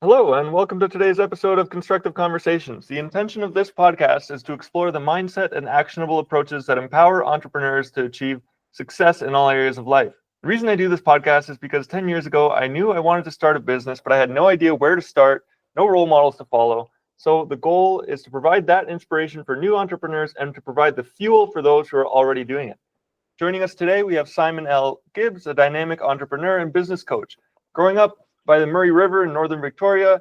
Hello, and welcome to today's episode of Constructive Conversations. The intention of this podcast is to explore the mindset and actionable approaches that empower entrepreneurs to achieve success in all areas of life. The reason I do this podcast is because 10 years ago, I knew I wanted to start a business, but I had no idea where to start, no role models to follow. So the goal is to provide that inspiration for new entrepreneurs and to provide the fuel for those who are already doing it. Joining us today, we have Simon Gibbs, a dynamic entrepreneur and business coach. Growing up by the Murray River in northern Victoria,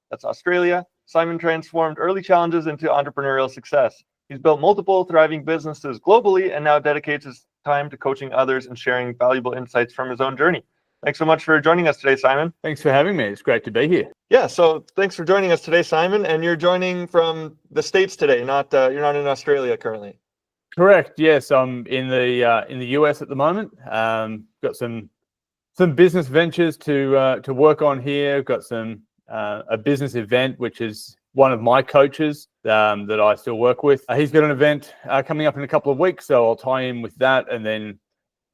that's Australia, Simon transformed early challenges into entrepreneurial success. He's built multiple thriving businesses globally and now dedicates his time to coaching others and sharing valuable insights from his own journey. Thanks so much for joining us today, Simon. Thanks for having me. It's great to be here. Yeah, so thanks for joining us today, Simon. And you're joining from the States today, you're not in Australia currently. Correct. Yes, I'm in the US at the moment. Got some business ventures to work on here. Got a business event, which is one of my coaches that I still work with. He's got an event coming up in a couple of weeks, so I'll tie in with that and then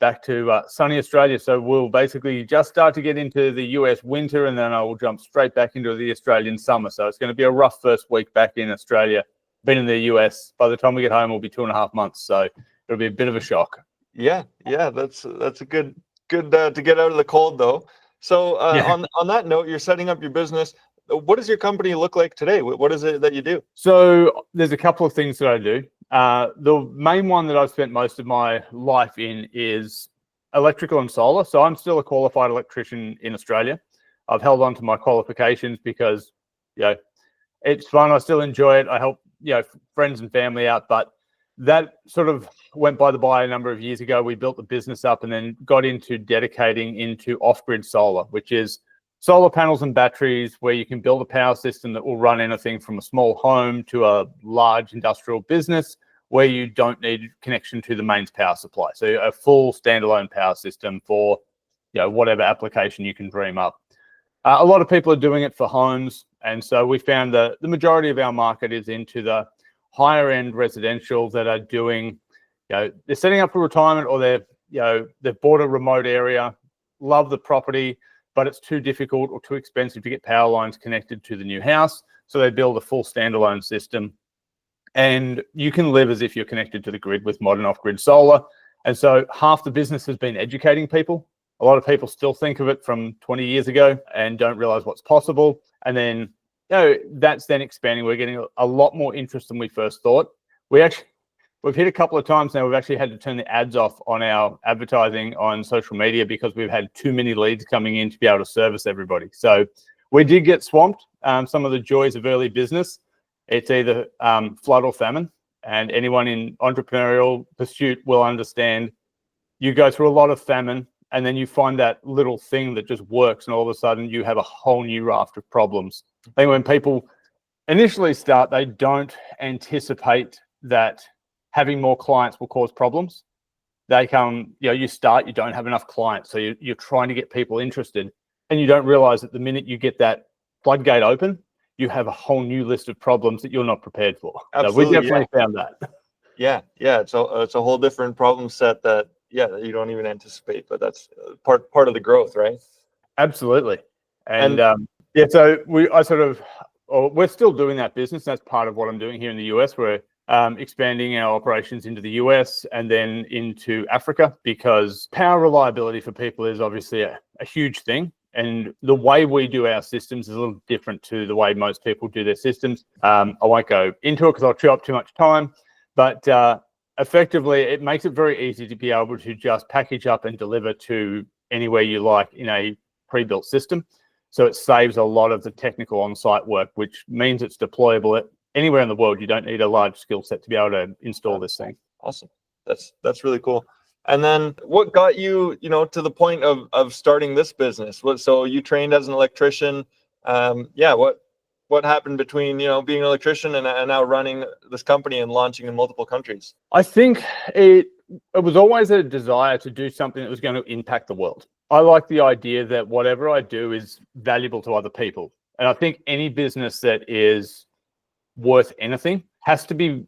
back to sunny Australia. So we'll basically just start to get into the US winter, and then I will jump straight back into the Australian summer. So it's going to be a rough first week back in Australia. Been in the US. By the time we get home, it'll be 2.5 months. So it'll be a bit of a shock. Yeah, that's a good to get out of the cold though. So on that note, you're setting up your business. What does your company look like today? What is it that you do? So there's a couple of things that I do. The main one that I've spent most of my life in is electrical and solar. So I'm still a qualified electrician in Australia. I've held on to my qualifications because, it's fun. I still enjoy it. I help, friends and family out, but that sort of went by the by a number of years ago. We built the business up and then got into dedicating into off-grid solar, which is solar panels and batteries where you can build a power system that will run anything from a small home to a large industrial business where you don't need connection to the mains power supply. So a full standalone power system for whatever application you can dream up. A lot of people are doing it for homes. And so we found that the majority of our market is into the higher end residential that are doing, they're setting up for retirement, or they've bought a remote area, love the property, but it's too difficult or too expensive to get power lines connected to the new house. So they build a full standalone system, and you can live as if you're connected to the grid with modern off-grid solar. And so half the business has been educating people. A lot of people still think of it from 20 years ago and don't realize what's possible. And then, that's then expanding. We're getting a lot more interest than we first thought. We've hit a couple of times now. We've actually had to turn the ads off on our advertising on social media because we've had too many leads coming in to be able to service everybody. So we did get swamped. Some of the joys of early business, it's either flood or famine. And anyone in entrepreneurial pursuit will understand you go through a lot of famine, and then you find that little thing that just works, and all of a sudden you have a whole new raft of problems. I think when people initially start, they don't anticipate that having more clients will cause problems. They come, you start, you don't have enough clients, so you're trying to get people interested, and you don't realize that the minute you get that floodgate open, you have a whole new list of problems that you're not prepared for. Absolutely, so we definitely found that. Yeah, it's a whole different problem set that you don't even anticipate, but that's part of the growth, right? Absolutely. And so we're still doing that business. That's part of what I'm doing here in the US. We're expanding our operations into the US and then into Africa, because power reliability for people is obviously a huge thing. And the way we do our systems is a little different to the way most people do their systems. I won't go into it because I'll chew up too much time, but effectively, it makes it very easy to be able to just package up and deliver to anywhere you like in a pre-built system. So it saves a lot of the technical on-site work, which means it's deployable at anywhere in the world. You don't need a large skill set to be able to install this thing. Awesome. That's really cool. And then what got you, to the point of starting this business? So you trained as an electrician. What happened between, being an electrician and now running this company and launching in multiple countries? I think it was always a desire to do something that was going to impact the world. I like the idea that whatever I do is valuable to other people. And I think any business that is worth anything has to be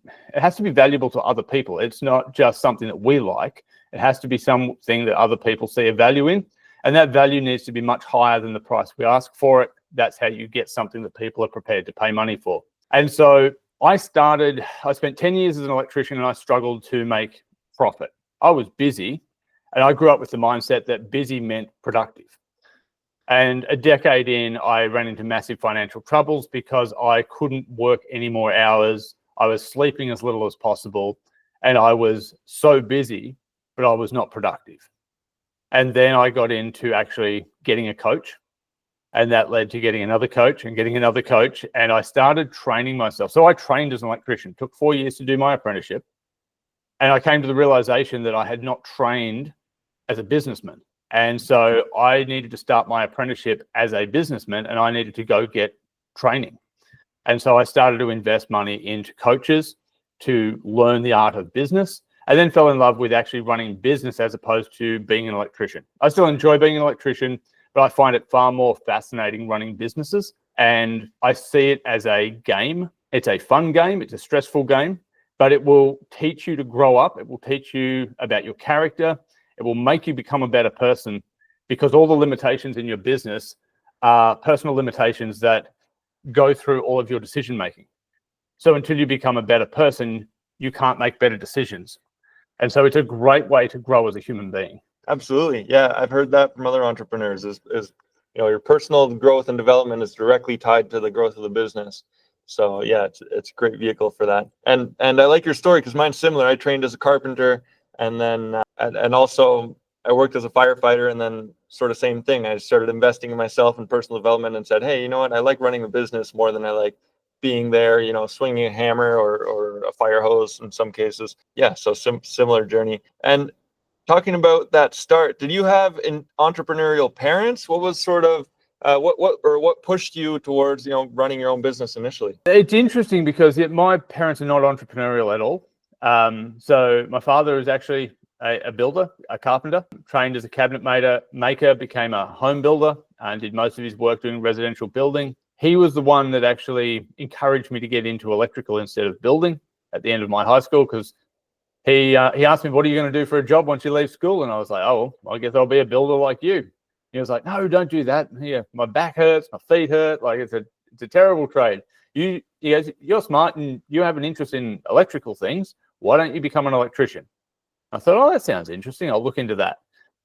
valuable to other people. It's not just something that we like. It has to be something that other people see a value in. And that value needs to be much higher than the price we ask for it, that's how you get something that people are prepared to pay money for. And so I spent 10 years as an electrician and I struggled to make profit. I was busy, and I grew up with the mindset that busy meant productive. And a decade in, I ran into massive financial troubles because I couldn't work any more hours. I was sleeping as little as possible, and I was so busy, but I was not productive. And then I got into actually getting a coach, and that led to getting another coach and getting another coach. And I started training myself. So I trained as an electrician, took 4 years to do my apprenticeship. And I came to the realization that I had not trained as a businessman. And so I needed to start my apprenticeship as a businessman, and I needed to go get training. And so I started to invest money into coaches to learn the art of business, and then fell in love with actually running business as opposed to being an electrician. I still enjoy being an electrician, but I find it far more fascinating running businesses. And I see it as a game. It's a fun game. It's a stressful game, but it will teach you to grow up. It will teach you about your character. It will make you become a better person, because all the limitations in your business are personal limitations that go through all of your decision making. So until you become a better person, you can't make better decisions. And so it's a great way to grow as a human being. Absolutely. Yeah, I've heard that from other entrepreneurs is your personal growth and development is directly tied to the growth of the business. So yeah, it's a great vehicle for that. And I like your story because mine's similar. I trained as a carpenter, and then and also I worked as a firefighter, and then sort of same thing. I started investing in myself and personal development and said, hey, you know what? I like running a business more than I like being there, swinging a hammer or a fire hose in some cases. Yeah, so similar journey. And talking about that start, did you have entrepreneurial parents? What was sort of what pushed you towards running your own business initially? It's interesting because my parents are not entrepreneurial at all. So my father is actually a builder, a carpenter, trained as a cabinet maker, became a home builder, and did most of his work doing residential building. He was the one that actually encouraged me to get into electrical instead of building at the end of my high school, because he asked me, what are you going to do for a job once you leave school? And I was like, oh, I guess I'll be a builder like you. He was like, no, don't do that. Yeah, my back hurts, my feet hurt. Like it's a terrible trade. He goes, you're smart and you have an interest in electrical things. Why don't you become an electrician? I thought, oh, that sounds interesting. I'll look into that.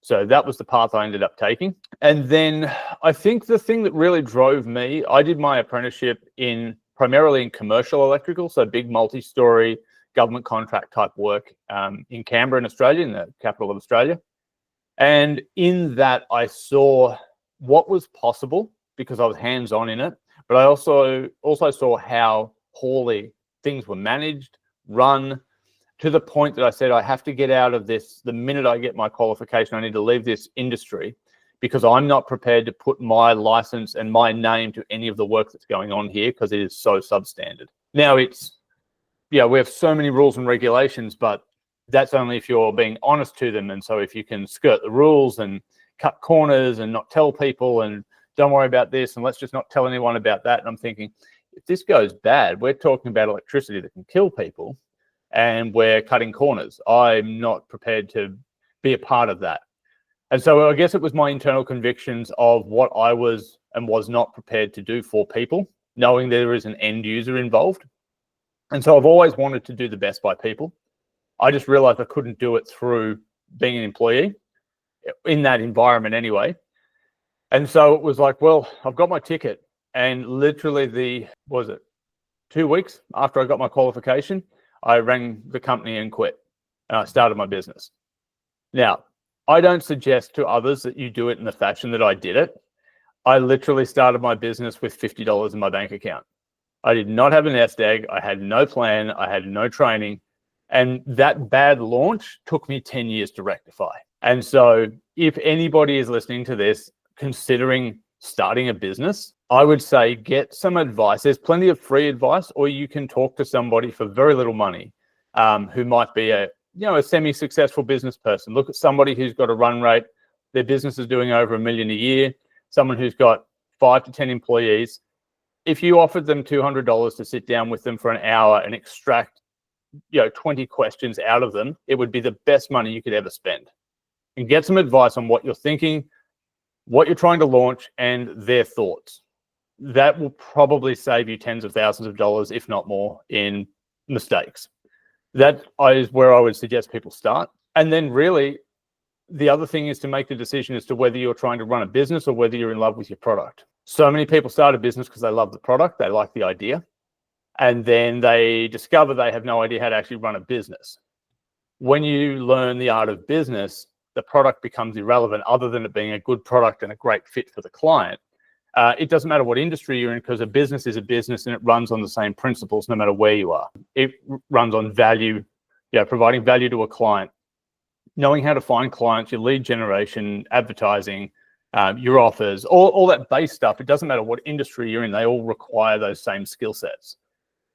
So that was the path I ended up taking. And then I think the thing that really drove me, I did my apprenticeship primarily in commercial electrical, so big multi-story government contract type work in Canberra in Australia, in the capital of Australia. And in that, I saw what was possible because I was hands-on in it, but I also saw how poorly things were managed, run, to the point that I said, I have to get out of this. The minute I get my qualification, I need to leave this industry, because I'm not prepared to put my license and my name to any of the work that's going on here, because it is so substandard. Now we have so many rules and regulations, but that's only if you're being honest to them. And so if you can skirt the rules and cut corners and not tell people and don't worry about this and let's just not tell anyone about that. And I'm thinking, if this goes bad, we're talking about electricity that can kill people and we're cutting corners. I'm not prepared to be a part of that. And so I guess it was my internal convictions of what I was and was not prepared to do for people, knowing there is an end user involved. And so I've always wanted to do the best by people. I just realized I couldn't do it through being an employee in that environment anyway. And so it was like, well, I've got my ticket. And literally 2 weeks after I got my qualification, I rang the company and quit. And I started my business. Now, I don't suggest to others that you do it in the fashion that I did it. I literally started my business with $50 in my bank account. I did not have a nest egg. I had no plan. I had no training. And that bad launch took me 10 years to rectify. And so if anybody is listening to this, considering starting a business, I would say get some advice. There's plenty of free advice, or you can talk to somebody for very little money who might be a semi-successful business person. Look at somebody who's got a run rate. Their business is doing over $1 million a year. Someone who's got 5 to 10 employees. If you offered them $200 to sit down with them for an hour and extract 20 questions out of them, it would be the best money you could ever spend. And get some advice on what you're thinking, what you're trying to launch, and their thoughts. that will probably save you tens of thousands of dollars, if not more, in mistakes. That is where I would suggest people start. And then really, the other thing is to make the decision as to whether you're trying to run a business or whether you're in love with your product. So many people start a business because they love the product, they like the idea, and then they discover they have no idea how to actually run a business. When you learn the art of business, the product becomes irrelevant other than it being a good product and a great fit for the client. It doesn't matter what industry you're in, because a business is a business and it runs on the same principles no matter where you are. It runs on value, providing value to a client, knowing how to find clients, your lead generation, advertising, your offers, all that base stuff. It doesn't matter what industry you're in, they all require those same skill sets.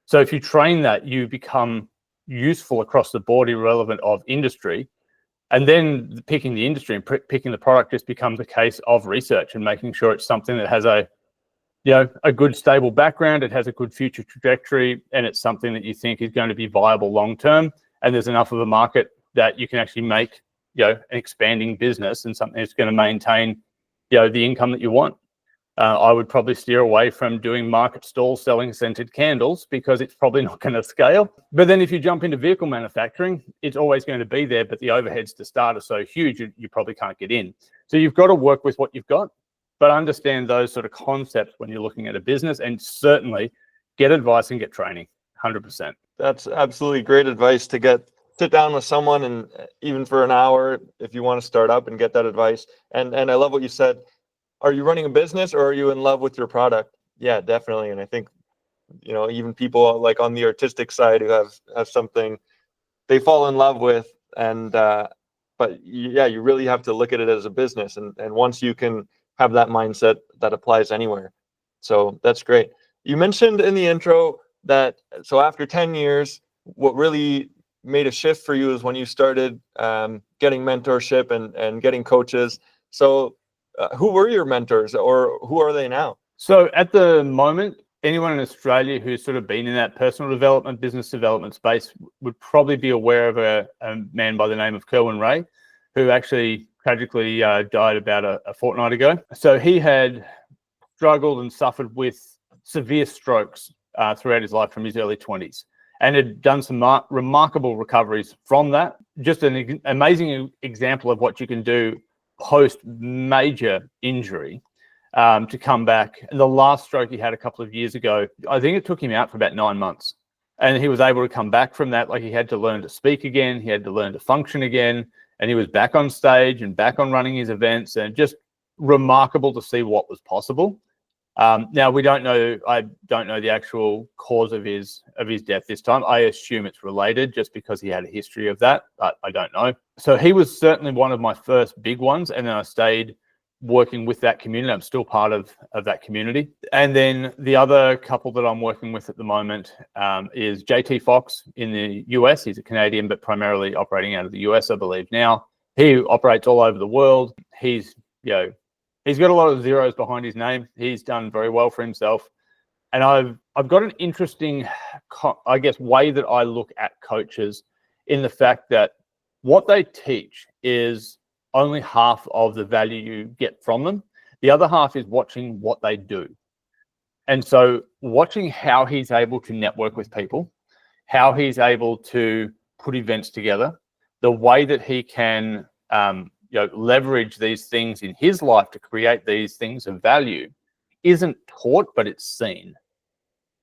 So if you train that, you become useful across the board, irrelevant of industry. And then picking the industry and picking the product just becomes a case of research and making sure it's something that has a good stable background, it has a good future trajectory, and it's something that you think is going to be viable long term. And there's enough of a market that you can actually make, an expanding business and something that's going to maintain, the income that you want. I would probably steer away from doing market stalls selling scented candles because it's probably not going to scale. But then if you jump into vehicle manufacturing, it's always going to be there, but the overheads to start are so huge, you probably can't get in. So you've got to work with what you've got, but understand those sort of concepts when you're looking at a business, and certainly get advice and get training, 100%. That's absolutely great advice to sit down with someone, and even for an hour, if you want to start up and get that advice. And I love what you said. Are you running a business or are you in love with your product? Yeah, definitely. And I think, even people like on the artistic side who have something they fall in love with, and but yeah, you really have to look at it as a business. And once you can have that mindset, that applies anywhere. So that's great. You mentioned in the intro that, so after 10 years, what really made a shift for you is when you started getting mentorship and getting coaches. So who were your mentors, or who are they now? So at the moment, anyone in Australia who's sort of been in that personal development, business development space would probably be aware of a man by the name of Kerwin Ray, who actually tragically died about a fortnight ago. So he had struggled and suffered with severe strokes throughout his life from his early 20s, and had done some remarkable recoveries from that. Just an amazing example of what you can do post major injury to come back. And the last stroke he had a couple of years ago, I think it took him out for about 9 months, and he was able to come back from that. Like, he had to learn to speak again, he had to learn to function again, and he was back on stage and back on running his events, and just remarkable to see what was possible. Now, I don't know the actual cause of his death this time. I assume it's related just because he had a history of that, but I don't know. So he was certainly one of my first big ones, and then I stayed working with that community. I'm still part of that community. And then the other couple that I'm working with at the moment is JT Fox in the US. He's a Canadian, but primarily operating out of the US, I believe now. He operates all over the world. He's got a lot of zeros behind his name. He's done very well for himself. And I've got an interesting, way that I look at coaches, in the fact that what they teach is only half of the value you get from them. The other half is watching what they do. And so watching how he's able to network with people, how he's able to put events together, the way that he can leverage these things in his life to create these things of value isn't taught, but it's seen.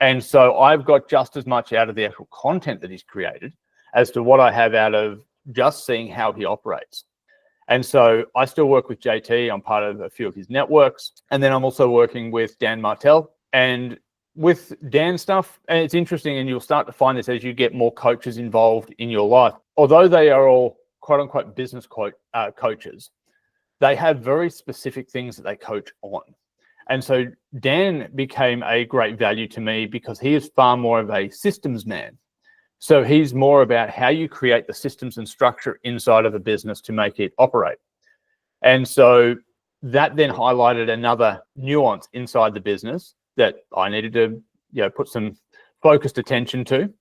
And so I've got just as much out of the actual content that he's created as to what I have out of just seeing how he operates. And so I still work with JT. I'm part of a few of his networks. And then I'm also working with Dan Martell. And with Dan's stuff, and it's interesting, and you'll start to find this as you get more coaches involved in your life, although they are all quote unquote business coaches, they have very specific things that they coach on. And so Dan became a great value to me because he is far more of a systems man. So he's more about how you create the systems and structure inside of a business to make it operate. And so that then highlighted another nuance inside the business that I needed to put some focused attention to.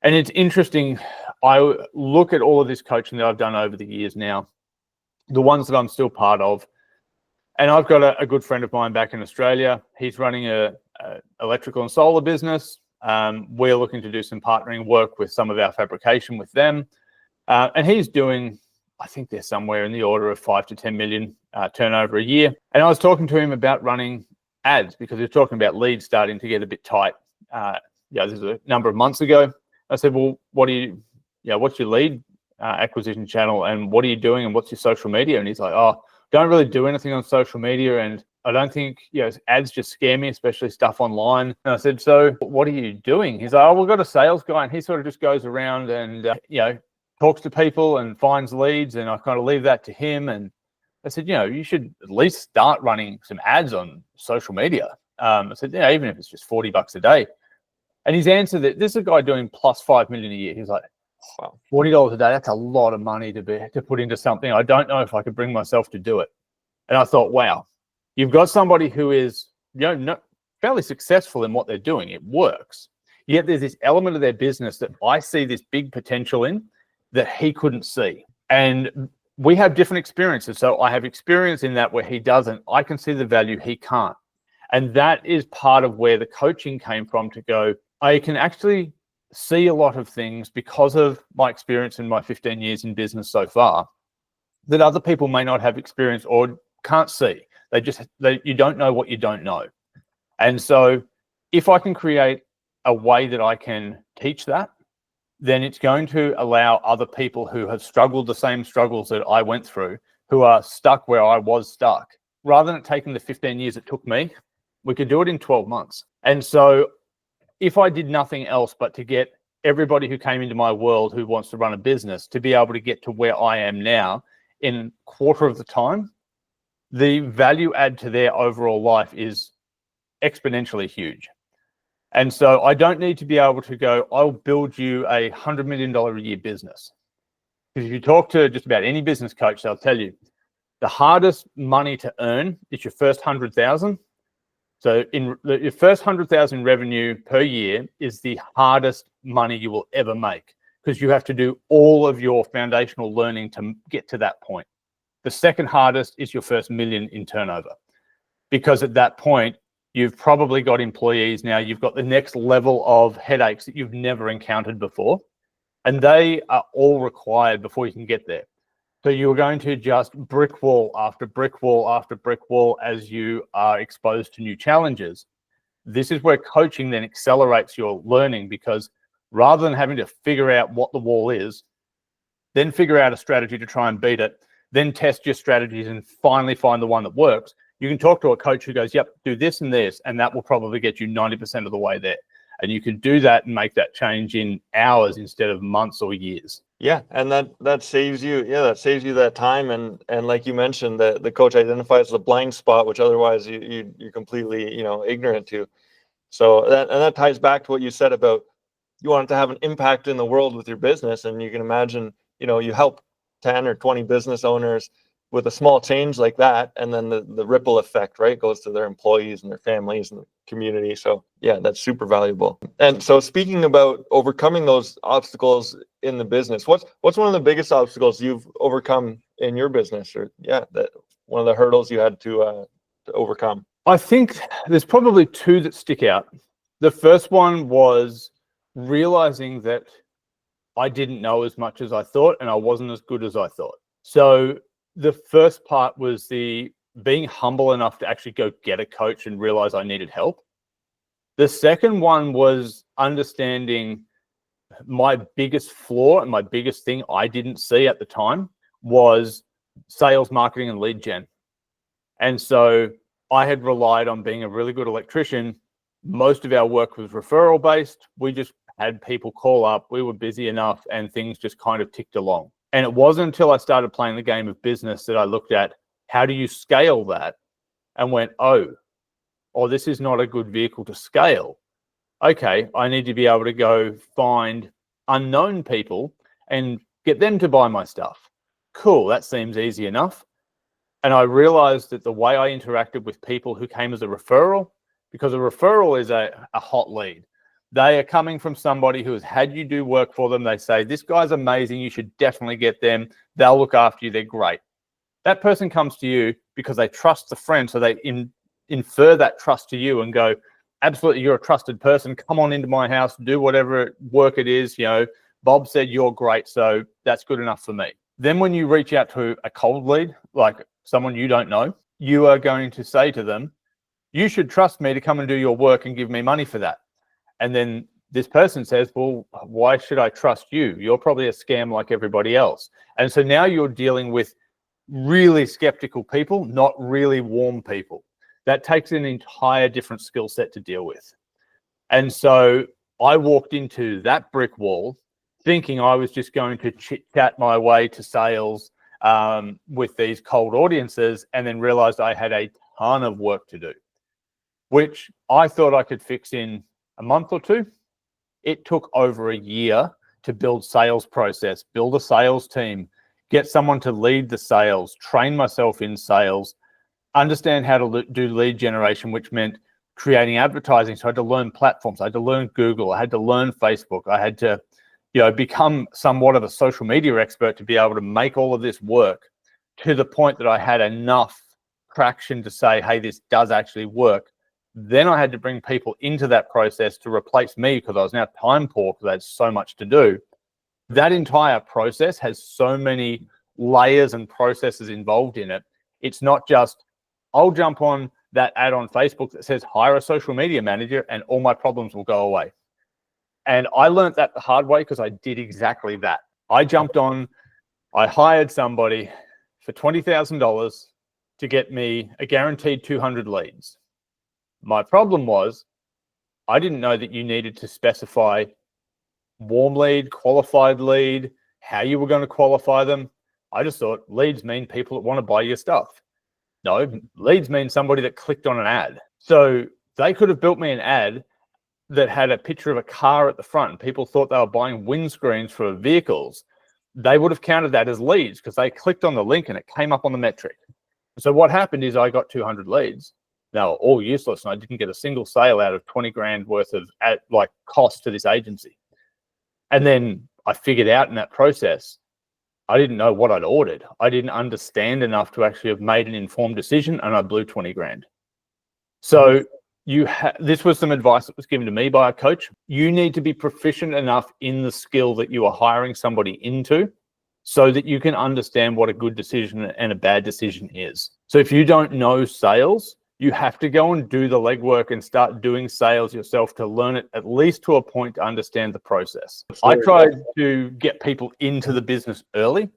And it's interesting, I look at all of this coaching that I've done over the years now, the ones that I'm still part of, And I've got a good friend of mine back in Australia. He's running a electrical and solar business. We're looking to do some partnering work with some of our fabrication with them. And he's doing, I think they're somewhere in the order of 5 to 10 million turnover a year. And I was talking to him about running ads because he was talking about leads starting to get a bit tight. This is a number of months ago. I said, well, what's your lead acquisition channel and what are you doing and what's your social media? And he's like, oh, don't really do anything on social media. And I don't think, ads just scare me, especially stuff online. And I said, so what are you doing? He's like, oh, we've got a sales guy and he sort of just goes around and, talks to people and finds leads. And I kind of leave that to him. And I said, you should at least start running some ads on social media. I said, even if it's just $40 a day. And his answer that this is a guy doing plus 5 million a year. He's like, wow, $40 a day, that's a lot of money to put into something. I don't know if I could bring myself to do it. And I thought, wow, you've got somebody who is fairly successful in what they're doing. It works. Yet there's this element of their business that I see this big potential in that he couldn't see. And we have different experiences. So I have experience in that where he doesn't. I can see the value, he can't. And that is part of where the coaching came from, to go, I can actually see a lot of things because of my experience in my 15 years in business so far that other people may not have experience or can't see. You don't know what you don't know. And so if I can create a way that I can teach that, then it's going to allow other people who have struggled the same struggles that I went through, who are stuck where I was stuck, rather than taking the 15 years it took me, we could do it in 12 months. And so if I did nothing else but to get everybody who came into my world who wants to run a business to be able to get to where I am now in a quarter of the time, the value add to their overall life is exponentially huge. And so I don't need to be able to go, I'll build you a $100 million a year business. Because if you talk to just about any business coach, they'll tell you the hardest money to earn is your first 100,000. So your first 100,000 revenue per year is the hardest money you will ever make, because you have to do all of your foundational learning to get to that point. The second hardest is your first million in turnover, because at that point, you've probably got employees now, you've got the next level of headaches that you've never encountered before, and they are all required before you can get there. So you're going to just brick wall after brick wall after brick wall as you are exposed to new challenges. This is where coaching then accelerates your learning, because rather than having to figure out what the wall is, then figure out a strategy to try and beat it, then test your strategies and finally find the one that works, you can talk to a coach who goes, yep, do this and this, and that will probably get you 90% of the way there. And you can do that and make that change in hours instead of months or years. Yeah, and that saves you. Yeah, that saves you that time. And like you mentioned, the coach identifies the blind spot, which otherwise you're completely ignorant to. So that ties back to what you said about you want to have an impact in the world with your business, and you can imagine you help 10 or 20 business owners with a small change like that, and then the ripple effect, right, goes to their employees and their families and the community. So yeah, that's super valuable. And so speaking about overcoming those obstacles in the business, what's one of the biggest obstacles you've overcome in your business, or that one of the hurdles you had to overcome? I think there's probably two that stick out. The first one was realizing that I didn't know as much as I thought, and I wasn't as good as I thought. So the first part was the being humble enough to actually go get a coach and realize I needed help. The second one was understanding my biggest flaw and my biggest thing I didn't see at the time was sales, marketing, and lead gen. And so I had relied on being a really good electrician. Most of our work was referral based. We just had people call up. We were busy enough and things just kind of ticked along. And it wasn't until I started playing the game of business that I looked at how do you scale that and went, oh, this is not a good vehicle to scale. Okay, I need to be able to go find unknown people and get them to buy my stuff. Cool, that seems easy enough. And I realized that the way I interacted with people who came as a referral, because a referral is a hot lead. They are coming from somebody who has had you do work for them. They say, this guy's amazing. You should definitely get them. They'll look after you. They're great. That person comes to you because they trust the friend. So they infer that trust to you and go, absolutely, you're a trusted person. Come on into my house, do whatever work it is. Bob said you're great, so that's good enough for me. Then when you reach out to a cold lead, like someone you don't know, you are going to say to them, you should trust me to come and do your work and give me money for that. And then this person says, well, why should I trust you? You're probably a scam like everybody else. And so now you're dealing with really skeptical people, not really warm people. That takes an entire different skill set to deal with. And so I walked into that brick wall thinking I was just going to chit-chat my way to sales with these cold audiences, and then realized I had a ton of work to do, which I thought I could fix in a month or two. It took over a year to build sales process, build a sales team, get someone to lead the sales, train myself in sales, understand how to do lead generation, which meant creating advertising. So I had to learn platforms. I had to learn Google. I had to learn Facebook. I had to, become somewhat of a social media expert to be able to make all of this work to the point that I had enough traction to say, hey, this does actually work. Then I had to bring people into that process to replace me because I was now time poor because I had so much to do. That entire process has so many layers and processes involved in it. It's not just, I'll jump on that ad on Facebook that says hire a social media manager and all my problems will go away. And I learned that the hard way because I did exactly that. I jumped on, I hired somebody for $20,000 to get me a guaranteed 200 leads. My problem was I didn't know that you needed to specify warm lead, qualified lead, how you were going to qualify them. I just thought leads mean people that want to buy your stuff. No, leads mean somebody that clicked on an ad. So they could have built me an ad that had a picture of a car at the front and people thought they were buying windscreens for vehicles. They would have counted that as leads because they clicked on the link and it came up on the metric. So what happened is I got 200 leads. They were all useless and I didn't get a single sale out of 20 grand worth of cost to this agency. And then I figured out in that process, I didn't know what I'd ordered. I didn't understand enough to actually have made an informed decision, and I blew 20 grand. So this was some advice that was given to me by a coach. You need to be proficient enough in the skill that you are hiring somebody into so that you can understand what a good decision and a bad decision is. So if you don't know sales, you have to go and do the legwork and start doing sales yourself to learn it at least to a point to understand the process. I tried to get people into the business early.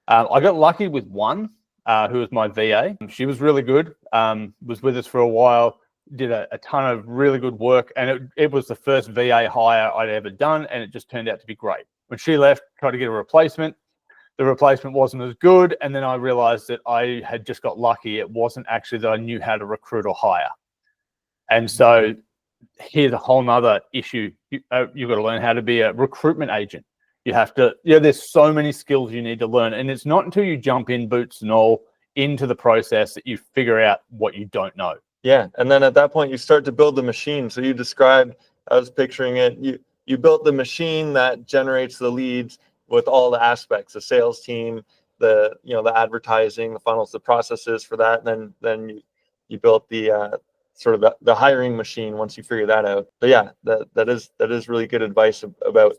I got lucky with one who was my VA. She was really good, was with us for a while, did a ton of really good work, and it was the first VA hire I'd ever done, and it just turned out to be great. When she left, tried to get a replacement. The replacement wasn't as good, and then I realized that I had just got lucky. It wasn't actually that I knew how to recruit or hire. And so here's a whole nother issue. You've got to learn how to be a recruitment agent. You have to, there's so many skills you need to learn, and it's not until you jump in boots and all into the process that you figure out what you don't know. Yeah, and then at that point you start to build the machine. So you described, I was picturing it, you built the machine that generates the leads with all the aspects, the sales team, the advertising, the funnels, the processes for that, and then you built the sort of the hiring machine once you figure that out. But yeah, that is really good advice about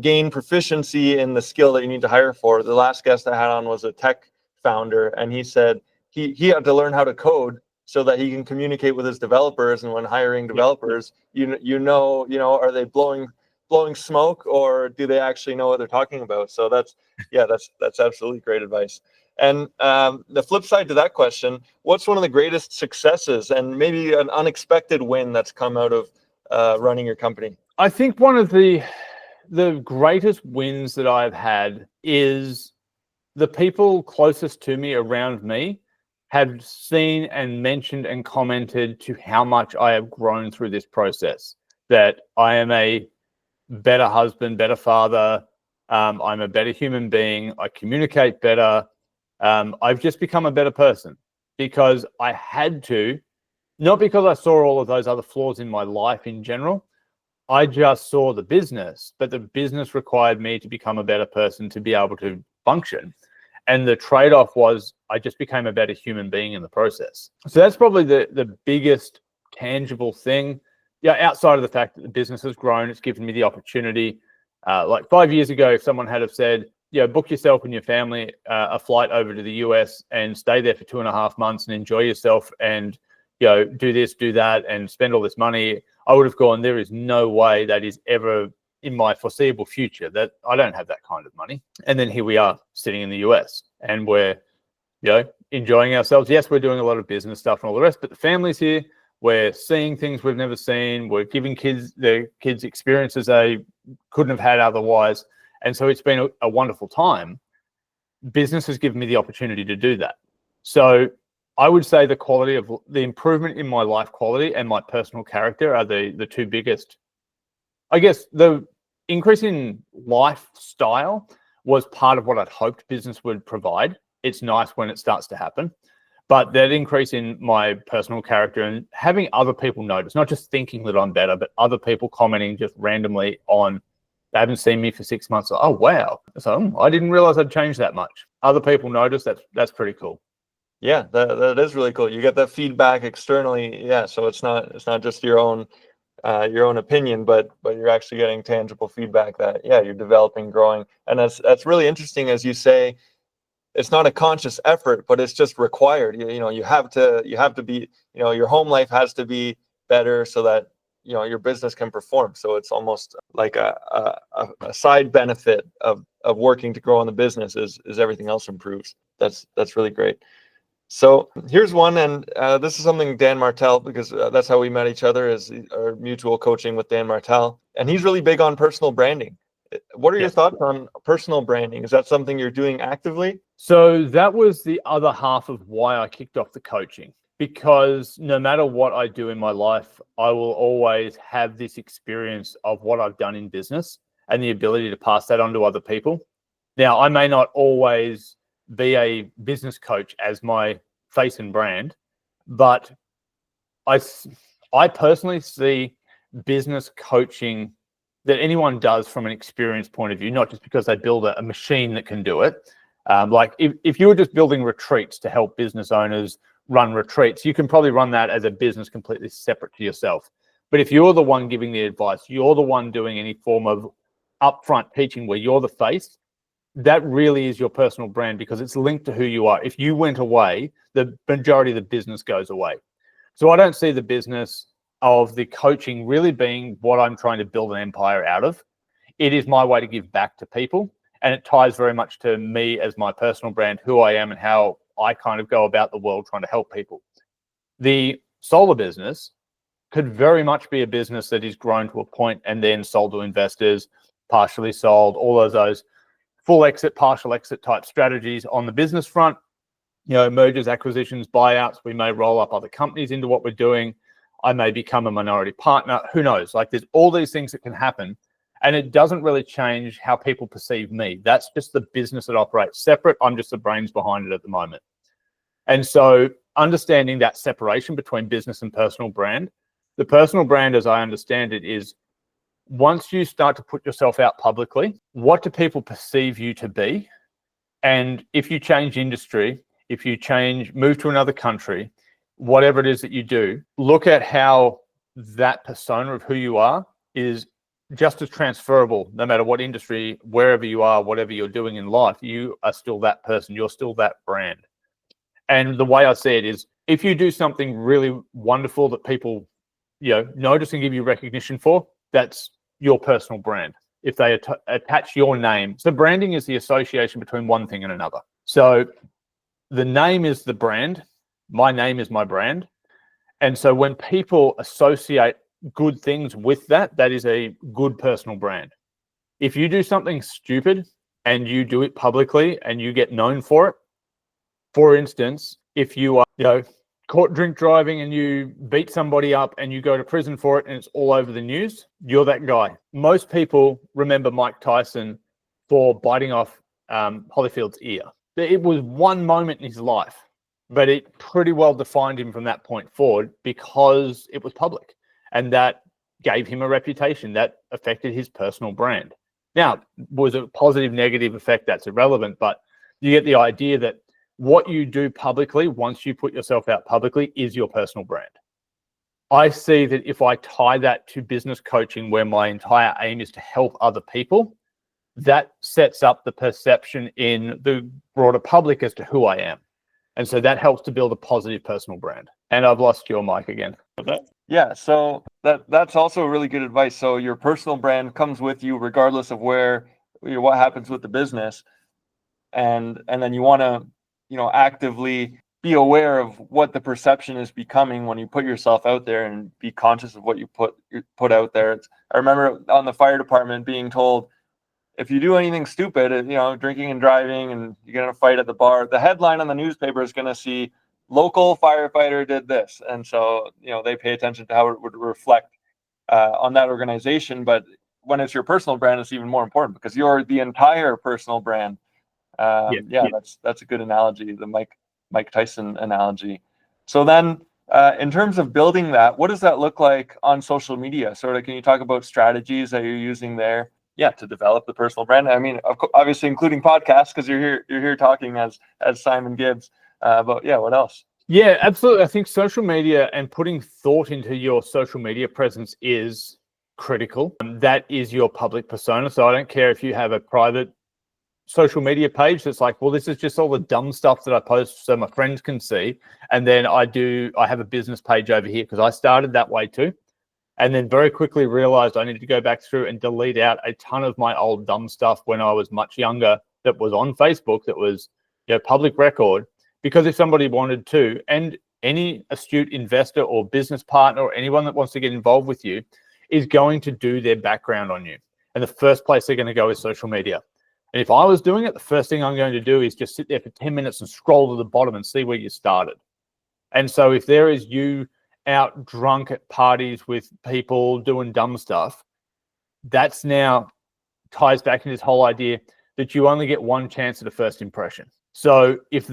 gain proficiency in the skill that you need to hire for. The last guest I had on was a tech founder, and he said he had to learn how to code so that he can communicate with his developers. And when hiring developers, are they blowing smoke, or do they actually know what they're talking about? So that's absolutely great advice. And the flip side to that question, what's one of the greatest successes and maybe an unexpected win that's come out of running your company? I think one of the greatest wins that I've had is the people closest to me, around me, have seen and mentioned and commented to how much I have grown through this process, that I am a better husband, better father, I'm a better human being, I communicate better, I've just become a better person because I had to, not because I saw all of those other flaws in my life in general. I just saw the business, but the business required me to become a better person to be able to function. And the trade-off was I just became a better human being in the process. So that's probably the biggest tangible thing. Yeah, outside of the fact that the business has grown, it's given me the opportunity. Like 5 years ago, if someone had have said, book yourself and your family a flight over to the US and stay there for 2.5 months and enjoy yourself and, do this, do that, and spend all this money, I would have gone, there is no way that is ever in my foreseeable future, that I don't have that kind of money. And then here we are sitting in the US and we're, enjoying ourselves. Yes, we're doing a lot of business stuff and all the rest, but the family's here. We're seeing things we've never seen. We're giving their kids experiences they couldn't have had otherwise. And so it's been a wonderful time. Business has given me the opportunity to do that. So I would say the improvement in my life quality and my personal character are the two biggest. I guess the increase in lifestyle was part of what I'd hoped business would provide. It's nice when it starts to happen. But that increase in my personal character and having other people notice, not just thinking that I'm better, but other people commenting just randomly on, they haven't seen me for 6 months. Oh, wow. So I didn't realize I'd changed that much. Other people notice. That's pretty cool. Yeah, that is really cool. You get that feedback externally. Yeah. So it's not just your own opinion, but you're actually getting tangible feedback that, you're developing, growing. And that's really interesting. As you say, it's not a conscious effort, but it's just required. You have to be, your home life has to be better so that, your business can perform. So it's almost like a side benefit of working to grow in the business is everything else improves. That's really great. So here's one, and this is something Dan Martell, because that's how we met each other, is our mutual coaching with Dan Martell, and he's really big on personal branding. What are your thoughts on personal branding? Is that something you're doing actively? So that was the other half of why I kicked off the coaching, because no matter what I do in my life, I will always have this experience of what I've done in business and the ability to pass that on to other people. Now, I may not always be a business coach as my face and brand, but I personally see business coaching that anyone does from an experience point of view, not just because they build a machine that can do it. Like if you were just building retreats to help business owners run retreats, you can probably run that as a business completely separate to yourself. But if you're the one giving the advice, you're the one doing any form of upfront teaching where you're the face, that really is your personal brand, because it's linked to who you are. If you went away, the majority of the business goes away. So I don't see the business of the coaching really being what I'm trying to build an empire out of. It is my way to give back to people, and it ties very much to me as my personal brand, who I am and how I kind of go about the world trying to help people. The solar business could very much be a business that is grown to a point and then sold to investors, partially sold, all of those full exit, partial exit type strategies on the business front, mergers, acquisitions, buyouts. We may roll up other companies into what we're doing. I may become a minority partner. Who knows? Like, there's all these things that can happen, and it doesn't really change how people perceive me. That's just the business that operates separate. I'm just the brains behind it at the moment. And so understanding that separation between business and personal brand, the personal brand, as I understand it, is once you start to put yourself out publicly, what do people perceive you to be? And if you change industry, if you move to another country, whatever it is that you do, look at how that persona of who you are is just as transferable, no matter what industry, wherever you are, whatever you're doing in life, you are still that person, you're still that brand. And the way I see it is, if you do something really wonderful that people, notice and give you recognition for, that's your personal brand. If they attach your name. So branding is the association between one thing and another. So the name is the brand. My name is my brand. And so when people associate good things with that, that is a good personal brand. If you do something stupid and you do it publicly and you get known for it, for instance, if you are, caught drink driving and you beat somebody up and you go to prison for it and it's all over the news, you're that guy. Most people remember Mike Tyson for biting off Holyfield's ear. It was one moment in his life, but it pretty well defined him from that point forward because it was public, and that gave him a reputation that affected his personal brand. Now, was it a positive, negative effect? That's irrelevant, but You get the idea that what you do publicly, once you put yourself out publicly, is your personal brand. I see that if I tie that to business coaching, where my entire aim is to help other people, that sets up the perception in the broader public as to who I am. And so that helps to build a positive personal brand. And I've lost your mic again. Yeah, so that's also really good advice. So your personal brand comes with you regardless of what happens with the business, and then you want to, actively be aware of what the perception is becoming when you put yourself out there, and be conscious of what you put out there. I remember on the fire department being told, if you do anything stupid, drinking and driving, and you get in a fight at the bar, the headline on the newspaper is going to see local firefighter did this. And so, they pay attention to how it would reflect on that organization. But when it's your personal brand, it's even more important, because you're the entire personal brand. That's a good analogy, the Mike Tyson analogy. So then, in terms of building that, what does that look like on social media? Sort of, can you talk about strategies that you're using there? Yeah, to develop the personal brand. I mean, obviously including podcasts, because you're here talking as Simon Gibbs. But yeah, what else? Yeah, absolutely. I think social media and putting thought into your social media presence is critical. That is your public persona. So I don't care if you have a private social media page that's like, well, this is just all the dumb stuff that I post so my friends can see. And then I have a business page over here, because I started that way too. And then very quickly realized I needed to go back through and delete out a ton of my old dumb stuff when I was much younger that was on Facebook, that was public record. Because if somebody wanted to, and any astute investor or business partner or anyone that wants to get involved with you is going to do their background on you. And the first place they're going to go is social media. And if I was doing it, the first thing I'm going to do is just sit there for 10 minutes and scroll to the bottom and see where you started. And so if there is you out drunk at parties with people doing dumb stuff, that's now ties back into this whole idea that you only get one chance at a first impression. So if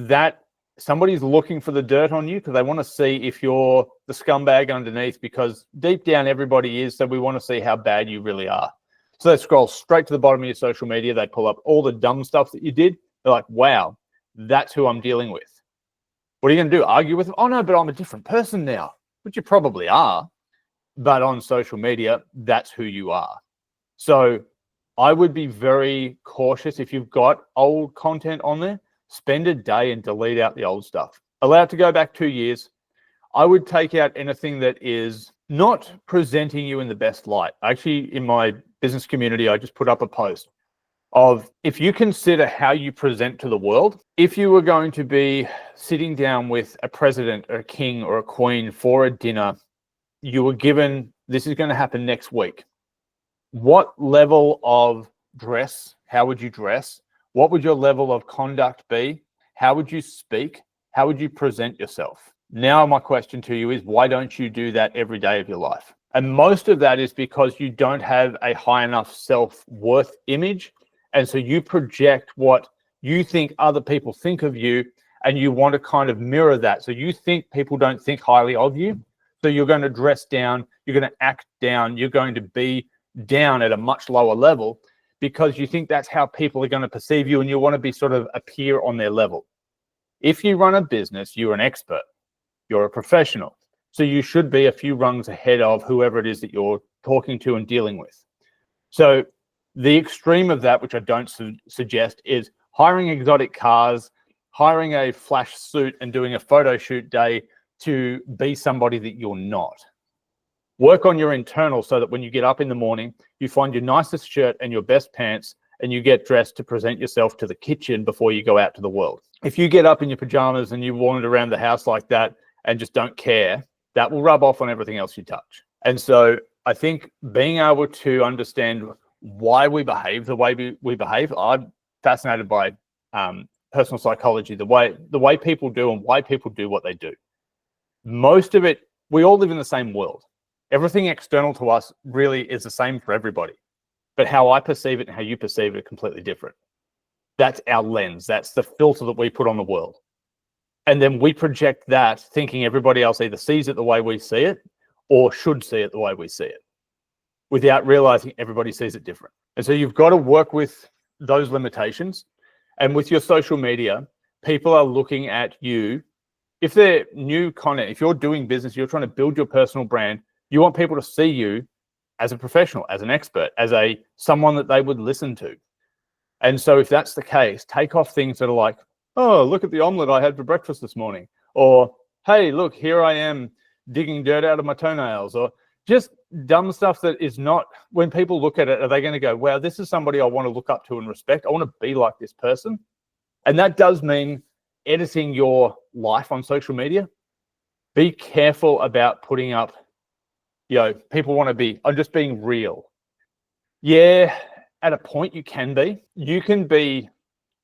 somebody's looking for the dirt on you because they want to see if you're the scumbag underneath, because deep down everybody is, so we want to see how bad you really are. So they scroll straight to the bottom of your social media, they pull up all the dumb stuff that you did. They're like, wow, that's who I'm dealing with. What are you going to do? Argue with them? Oh no, but I'm a different person now, which you probably are. But on social media, that's who you are. So I would be very cautious. If you've got old content on there, spend a day and delete out the old stuff. Allow it to go back 2 years. I would take out anything that is not presenting you in the best light. Actually, in my business community, I just put up a post of, if you consider how you present to the world, if you were going to be sitting down with a president or a king or a queen for a dinner, you were given, this is going to happen next week. What level of dress, how would you dress? What would your level of conduct be? How would you speak? How would you present yourself? Now, my question to you is, why don't you do that every day of your life? And most of that is because you don't have a high enough self-worth image. And so you project what you think other people think of you, and you want to kind of mirror that. So you think people don't think highly of you. So you're going to dress down, you're going to act down, you're going to be down at a much lower level, because you think that's how people are going to perceive you, and you want to be sort of appear on their level. If you run a business, you're an expert, you're a professional. So you should be a few rungs ahead of whoever it is that you're talking to and dealing with. So the extreme of that, which I don't suggest, is hiring exotic cars, hiring a flash suit and doing a photo shoot day to be somebody that you're not. Work on your internal so that when you get up in the morning, you find your nicest shirt and your best pants, and you get dressed to present yourself to the kitchen before you go out to the world. If you get up in your pajamas and you wander around the house like that and just don't care, that will rub off on everything else you touch. And so I think being able to understand why we behave the way we behave, I'm fascinated by personal psychology, the way people do and why people do what they do. Most of it, we all live in the same world. Everything external to us really is the same for everybody. But how I perceive it and how you perceive it are completely different. That's our lens. That's the filter that we put on the world. And then we project that, thinking everybody else either sees it the way we see it or should see it the way we see it, without realizing everybody sees it different. And so you've got to work with those limitations. And with your social media, people are looking at you. If they're new content, if you're doing business, you're trying to build your personal brand, you want people to see you as a professional, as an expert, as someone that they would listen to. And so if that's the case, take off things that are like, oh, look at the omelet I had for breakfast this morning. Or, hey, look, here I am digging dirt out of my toenails. Or just dumb stuff that is not, when people look at it, are they going to go, wow, this is somebody I want to look up to and respect. I want to be like this person. And that does mean editing your life on social media. Be careful about putting up, people want to be, I'm just being real. Yeah, at a point you can be. You can be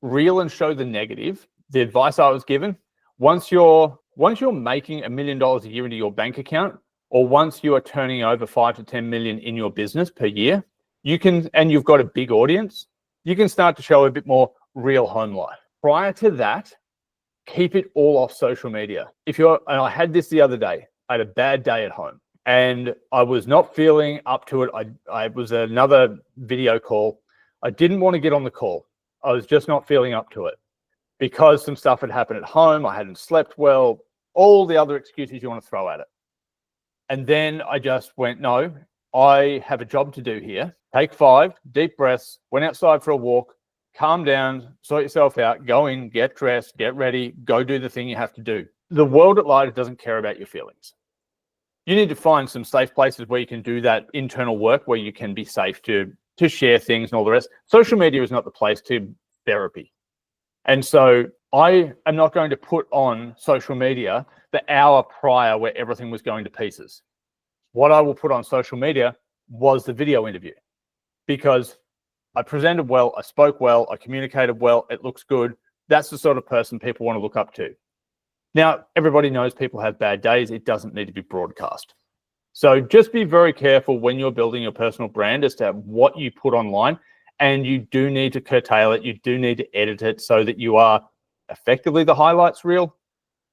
real and show the negative. The advice I was given, once you're making $1 million a year into your bank account, or once you are turning over 5 to 10 million in your business per year, you can, and you've got a big audience, you can start to show a bit more real home life. Prior to that, keep it all off social media. And I had this the other day, I had a bad day at home and I was not feeling up to it. I was another video call. I didn't want to get on the call. I was just not feeling up to it because some stuff had happened at home. I hadn't slept well, all the other excuses you want to throw at it. And then I just went, no, I have a job to do here. Take 5 deep breaths, went outside for a walk, calm down, sort yourself out, go in, get dressed, get ready, go do the thing you have to do. The world at large doesn't care about your feelings. You need to find some safe places where you can do that internal work, where you can be safe to share things and all the rest. Social media is not the place to therapy. And so I am not going to put on social media the hour prior where everything was going to pieces. What I will put on social media was the video interview, because I presented well, I spoke well, I communicated well, it looks good. That's the sort of person people want to look up to. Now, everybody knows people have bad days. It doesn't need to be broadcast. So just be very careful when you're building your personal brand as to what you put online. And you do need to curtail it. You do need to edit it so that you are effectively the highlights reel,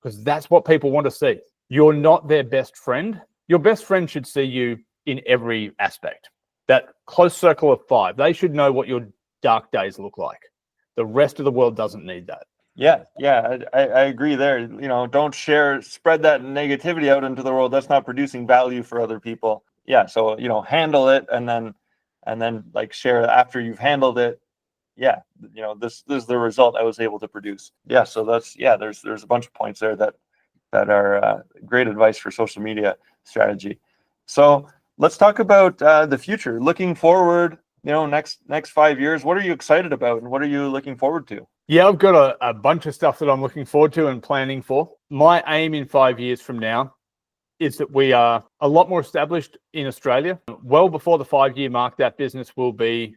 because that's what people want to see. You're not their best friend. Your best friend should see you in every aspect. That close circle of 5, they should know what your dark days look like. The rest of the world doesn't need that. Yeah, I agree there. Don't spread that negativity out into the world. That's not producing value for other people. Yeah, so handle it and then like share after you've handled it. Yeah, this is the result I was able to produce. Yeah, so there's a bunch of points there that are great advice for social media strategy. So let's talk about the future. Looking forward, next 5 years, what are you excited about and what are you looking forward to? Yeah, I've got a bunch of stuff that I'm looking forward to and planning for. My aim in 5 years from now is that we are a lot more established in Australia. Well before the 5-year mark, that business will be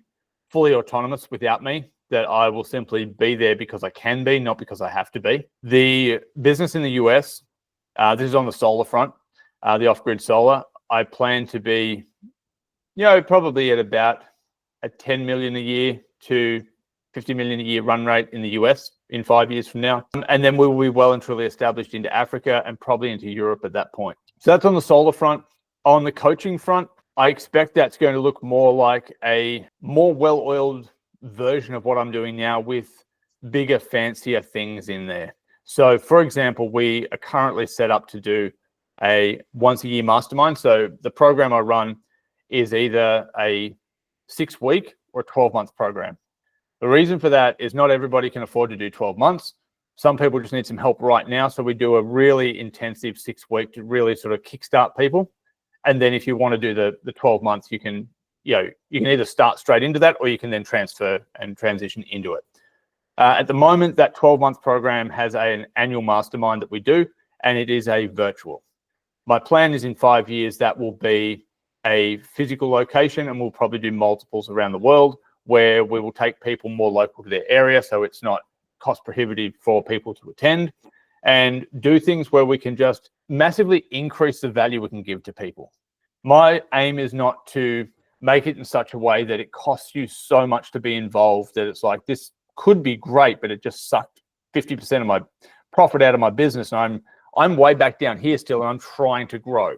fully autonomous without me, that I will simply be there because I can be, not because I have to be. The business in the US, this is on the solar front, the off-grid solar, I plan to be, probably at about a 10 million a year to 50 million a year run rate in the US in 5 years from now. And then we will be well and truly established into Africa and probably into Europe at that point. So that's on the solar front. On the coaching front, I expect that's going to look more like a more well-oiled version of what I'm doing now with bigger, fancier things in there. So for example, we are currently set up to do a once-a-year mastermind. So the program I run is either a 6-week or a 12-month program. The reason for that is not everybody can afford to do 12 months. Some people just need some help right now. So we do a really intensive 6-week to really sort of kickstart people. And then if you want to do the 12 months, you can either start straight into that or you can then transfer and transition into it. At the moment, that 12-month program has an annual mastermind that we do, and it is a virtual. My plan is in 5 years, that will be a physical location, and we'll probably do multiples around the world, where we will take people more local to their area so it's not cost prohibitive for people to attend, and do things where we can just massively increase the value we can give to people. My aim is not to make it in such a way that it costs you so much to be involved that it's like, this could be great, but it just sucked 50% of my profit out of my business and I'm way back down here still and I'm trying to grow.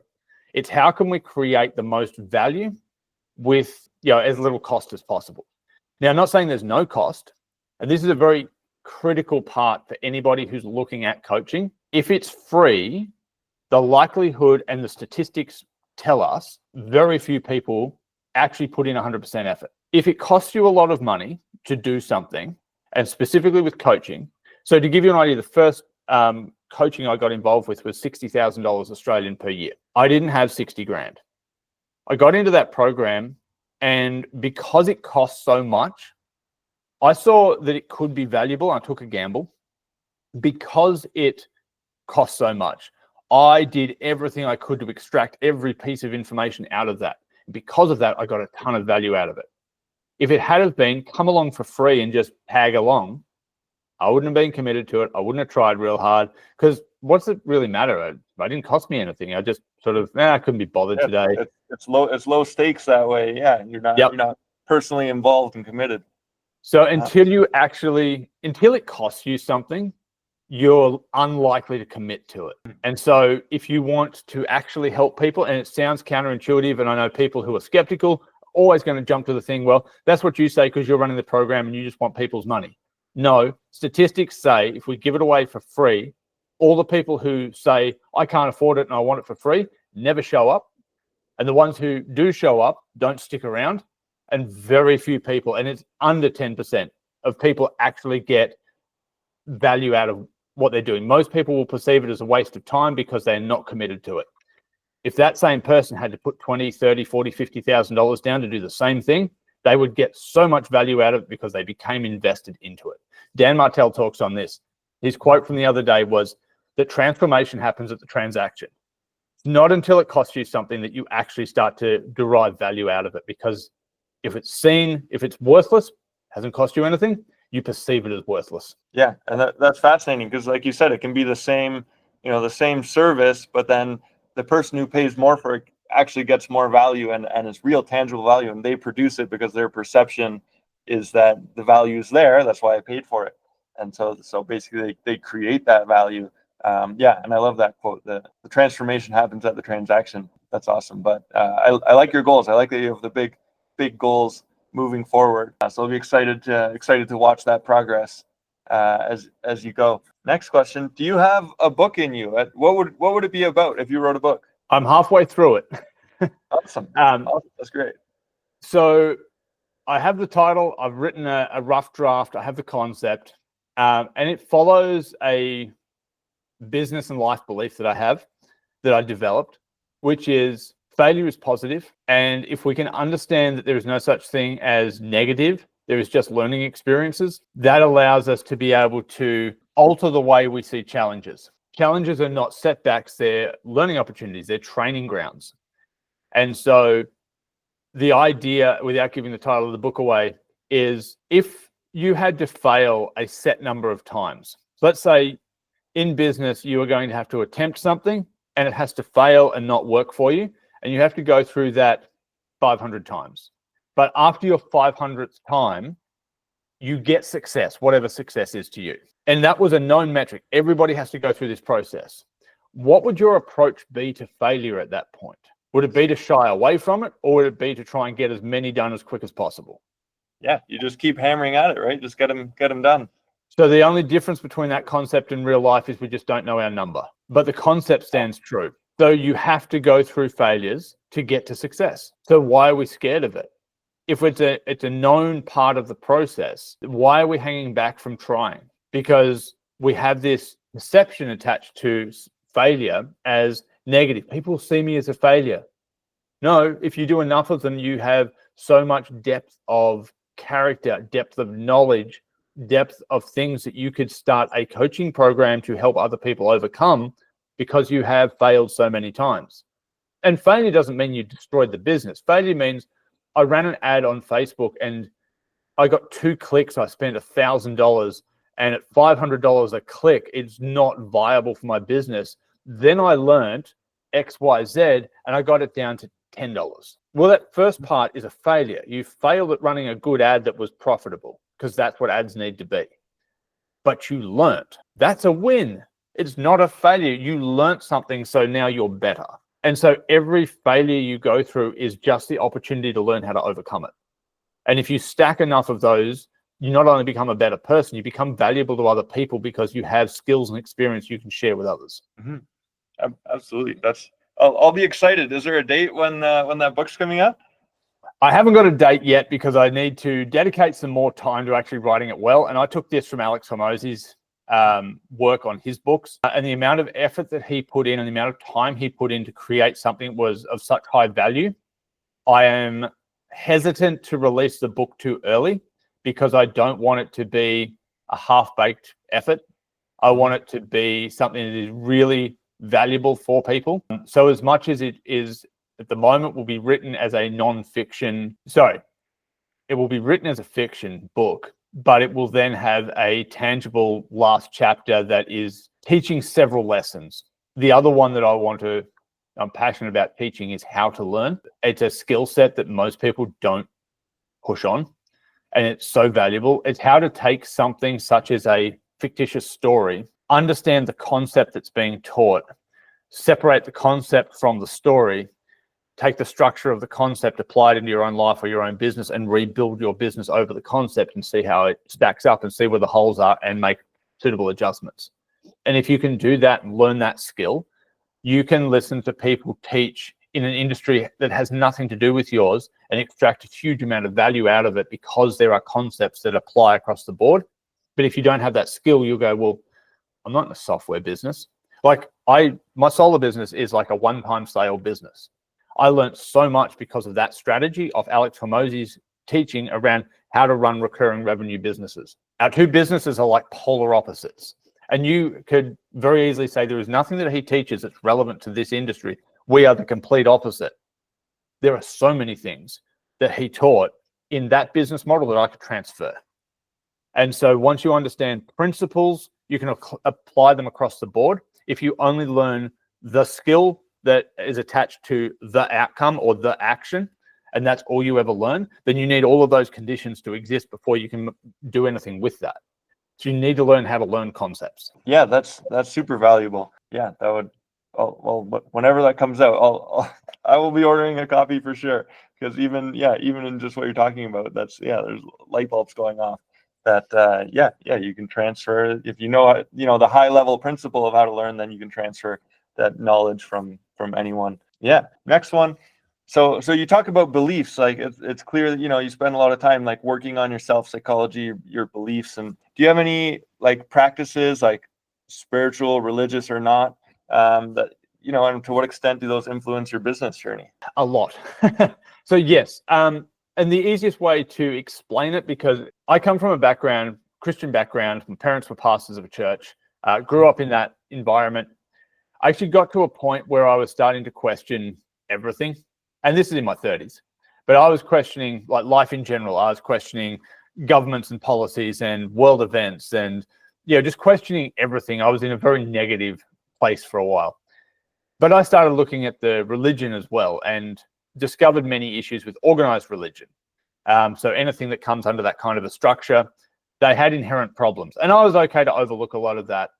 It's how can we create the most value with as little cost as possible. Now, I'm not saying there's no cost, and this is a very critical part for anybody who's looking at coaching. If it's free, the likelihood and the statistics tell us very few people actually put in 100% effort. If it costs you a lot of money to do something, and specifically with coaching, so to give you an idea, the first coaching I got involved with was $60,000 Australian per year. I didn't have 60 grand. I got into that program, and because it costs so much, I saw that it could be valuable. I took a gamble. Because it costs so much, I did everything I could to extract every piece of information out of that. Because of that, I got a ton of value out of it. If it had have been come along for free and just tag along, I wouldn't have been committed to it. I wouldn't have tried real hard, because what's it really matter? It didn't cost me anything. I just sort of, I couldn't be bothered today. It's low stakes that way. Yeah, you're not personally involved and committed. So until it costs you something, you're unlikely to commit to it. And so if you want to actually help people, and it sounds counterintuitive, and I know people who are skeptical are always going to jump to the thing, well, that's what you say because you're running the program and you just want people's money. No, statistics say if we give it away for free, all the people who say, I can't afford it and I want it for free, never show up. And the ones who do show up don't stick around. And very few people, and it's under 10% of people actually get value out of what they're doing. Most people will perceive it as a waste of time because they're not committed to it. If that same person had to put $20,000, $30,000, $40,000, $50,000 down to do the same thing, they would get so much value out of it because they became invested into it. Dan Martell talks on this. His quote from the other day was that transformation happens at the transaction. It's not until it costs you something that you actually start to derive value out of it, because if it's worthless, hasn't cost you anything, you perceive it as worthless. Yeah, and that's fascinating, because like you said, it can be the same service, but then the person who pays more for it actually gets more value and it's real tangible value, and they produce it because their perception is that the value is there. That's why I paid for it. And so basically they create that value. And I love that quote. The transformation happens at the transaction. That's awesome. But I like your goals. I like that you have the big goals moving forward. So I'll be excited to watch that progress as you go. Next question: do you have a book in you? What would it be about if you wrote a book? I'm halfway through it. Awesome. That's great. So I have the title. I've written a rough draft. I have the concept, and it follows a business and life belief that I have, that I developed, which is failure is positive. And if we can understand that there is no such thing as negative, there is just learning experiences, that allows us to be able to alter the way we see challenges. Challenges are not setbacks, they're learning opportunities, they're training grounds. And so the idea, without giving the title of the book away, is if you had to fail a set number of times, so let's say in business, you are going to have to attempt something and it has to fail and not work for you, and you have to go through that 500 times. But after your 500th time, you get success, whatever success is to you. And that was a known metric. Everybody has to go through this process. What would your approach be to failure at that point? Would it be to shy away from it, or would it be to try and get as many done as quick as possible? Yeah, you just keep hammering at it, right? Just get them done. So the only difference between that concept and real life is we just don't know our number. But the concept stands true. So you have to go through failures to get to success. So why are we scared of it? If it's a known part of the process, why are we hanging back from trying? Because we have this perception attached to failure as negative. People see me as a failure. No, if you do enough of them, you have so much depth of character, depth of knowledge, depth of things that you could start a coaching program to help other people overcome, because you have failed so many times. And failure doesn't mean you destroyed the business. Failure means I ran an ad on Facebook and I got 2 clicks. I spent $1,000, and at $500 a click, it's not viable for my business. Then I learned X, Y, Z, and I got it down to $10. Well, that first part is a failure. You failed at running a good ad that was profitable, because that's what ads need to be. But you learned. That's a win. It's not a failure. You learned something, so now you're better. And so every failure you go through is just the opportunity to learn how to overcome it. And if you stack enough of those, you not only become a better person, you become valuable to other people because you have skills and experience you can share with others. Mm-hmm. Absolutely. I'll be excited. Is there a date when that book's coming out? I haven't got a date yet because I need to dedicate some more time to actually writing it well. And I took this from Alex Hormozi's work on his books, and the amount of effort that he put in and the amount of time he put in to create something was of such high value. I am hesitant to release the book too early because I don't want it to be a half-baked effort. I want it to be something that is really valuable for people. So as much as it is at the moment will be written as a non-fiction, it will be written as a fiction book, but it will then have a tangible last chapter that is teaching several lessons. The other one that I'm passionate about teaching is how to learn. It's a skill set that most people don't push on, and it's so valuable. It's how to take something such as a fictitious story, understand the concept that's being taught, separate the concept from the story, take the structure of the concept, apply it into your own life or your own business, and rebuild your business over the concept and see how it stacks up and see where the holes are and make suitable adjustments. And if you can do that and learn that skill, you can listen to people teach in an industry that has nothing to do with yours and extract a huge amount of value out of it because there are concepts that apply across the board. But if you don't have that skill, you'll go, well, I'm not in a software business. Like my solar business is like a one-time sale business. I learned so much because of that strategy of Alex Hormozi's teaching around how to run recurring revenue businesses. Our two businesses are like polar opposites. And you could very easily say there is nothing that he teaches that's relevant to this industry. We are the complete opposite. There are so many things that he taught in that business model that I could transfer. And so once you understand principles, you can apply them across the board. If you only learn the skill that is attached to the outcome or the action, and that's all you ever learn, then you need all of those conditions to exist before you can do anything with that. So you need to learn how to learn concepts. Yeah, that's super valuable. Yeah, that would. Well, whenever that comes out, I will be ordering a copy for sure. Because even in just what you're talking about, there's light bulbs going off. That you can transfer if you know the high level principle of how to learn, then you can transfer that knowledge from anyone. Yeah. Next one. So you talk about beliefs. Like it's clear that you spend a lot of time like working on your self-psychology, your beliefs. And do you have any like practices, like spiritual, religious or not, that and to what extent do those influence your business journey? A lot. So yes. And the easiest way to explain it, because I come from a Christian background, my parents were pastors of a church, grew up in that environment. I actually got to a point where I was starting to question everything. And this is in my 30s. But I was questioning like life in general. I was questioning governments and policies and world events and just questioning everything. I was in a very negative place for a while. But I started looking at the religion as well and discovered many issues with organized religion. So anything that comes under that kind of a structure, they had inherent problems. And I was okay to overlook a lot of that.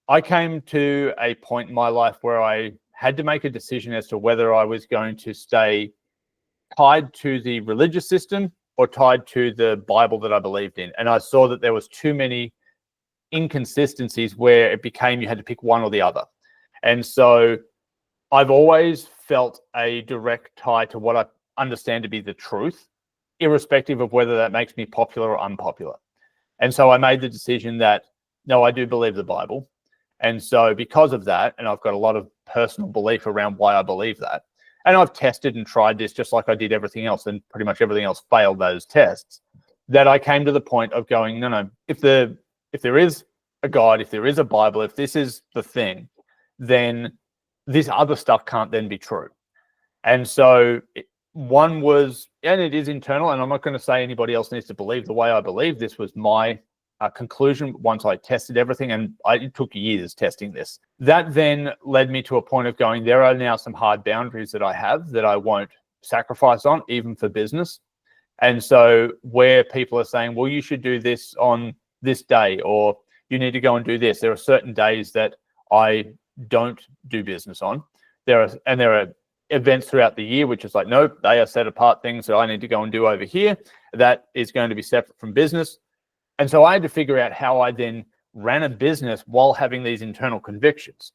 I came to a point in my life where I had to make a decision as to whether I was going to stay tied to the religious system or tied to the Bible that I believed in. And I saw that there was too many inconsistencies where it became you had to pick one or the other. And so I've always felt a direct tie to what I understand to be the truth, irrespective of whether that makes me popular or unpopular. And so I made the decision that, no, I do believe the Bible. And so because of that, and I've got a lot of personal belief around why I believe that, and I've tested and tried this just like I did everything else, and pretty much everything else failed those tests, that I came to the point of going, no, if there is a God, if there is a Bible, if this is the thing, then this other stuff can't then be true. And so one was, and it is internal, and I'm not going to say anybody else needs to believe the way I believe. This was my conclusion once I tested everything, and it took years testing this. That then led me to a point of going, there are now some hard boundaries that I have that I won't sacrifice on, even for business. And so where people are saying, well, you should do this on this day, or you need to go and do this, there are certain days that I don't do business on. There are events throughout the year which is like, nope, they are set apart things that I need to go and do over here. That is going to be separate from business. And so I had to figure out how I then ran a business while having these internal convictions.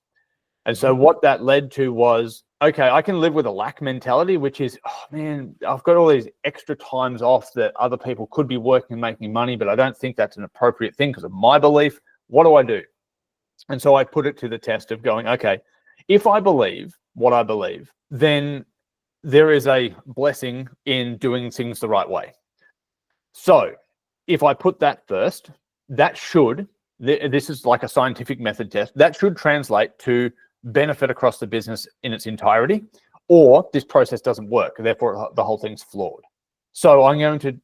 And so what that led to was, okay, I can live with a lack mentality, which is, oh man, I've got all these extra times off that other people could be working and making money, but I don't think that's an appropriate thing because of my belief. What do I do? And so I put it to the test of going, okay, if I believe what I believe, then there is a blessing in doing things the right way. So if I put that first, that should, this is like a scientific method test, that should translate to benefit across the business in its entirety, or this process doesn't work, therefore the whole thing's flawed. So I'm going to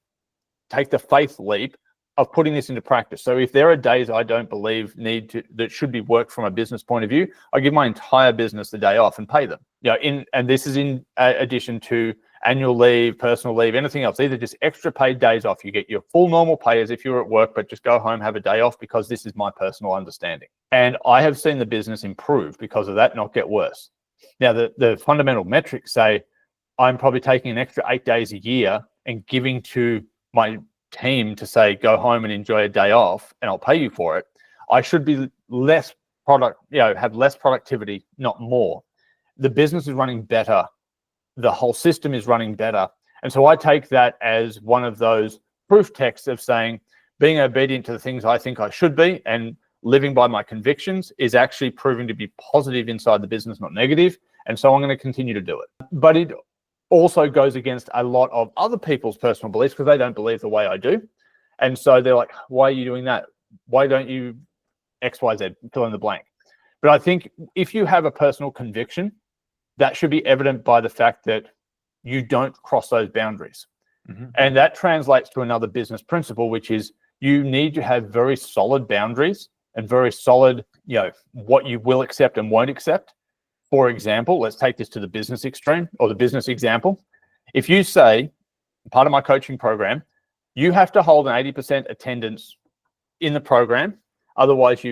take the faith leap of putting this into practice. So if there are days I don't believe that should be worked from a business point of view, I give my entire business the day off and pay them. And this is in addition to annual leave, personal leave, anything else. Either just extra paid days off. You get your full normal pay as if you were at work, but just go home, have a day off, because this is my personal understanding. And I have seen the business improve because of that, not get worse. Now, the fundamental metrics say I'm probably taking an extra 8 days a year and giving to my team to say, go home and enjoy a day off and I'll pay you for it. I should be less have less productivity, not more. The business is running better. The whole system is running better. And so I take that as one of those proof texts of saying, being obedient to the things I think I should be and living by my convictions is actually proving to be positive inside the business, not negative. And so I'm going to continue to do it. But it also goes against a lot of other people's personal beliefs because they don't believe the way I do. And so they're like, why are you doing that? Why don't you X, Y, Z, fill in the blank? But I think if you have a personal conviction, that should be evident by the fact that you don't cross those boundaries. Mm-hmm. And that translates to another business principle, which is you need to have very solid boundaries and very solid, what you will accept and won't accept. For example, let's take this to the business extreme or the business example. If you say, part of my coaching program, you have to hold an 80% attendance in the program. Otherwise,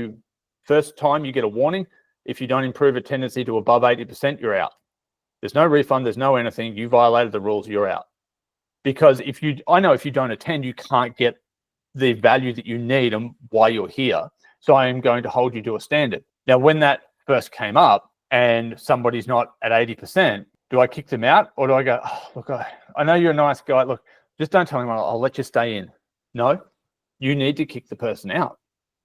first time you get a warning. If you don't improve attendance to above 80%, you're out. There's no refund. There's no anything. You violated the rules. You're out. Because I know if you don't attend, you can't get the value that you need and why you're here. So I am going to hold you to a standard. Now, when that first came up and somebody's not at 80%, do I kick them out or do I go, oh, look, I know you're a nice guy. Look, just don't tell him I'll let you stay in. No, you need to kick the person out.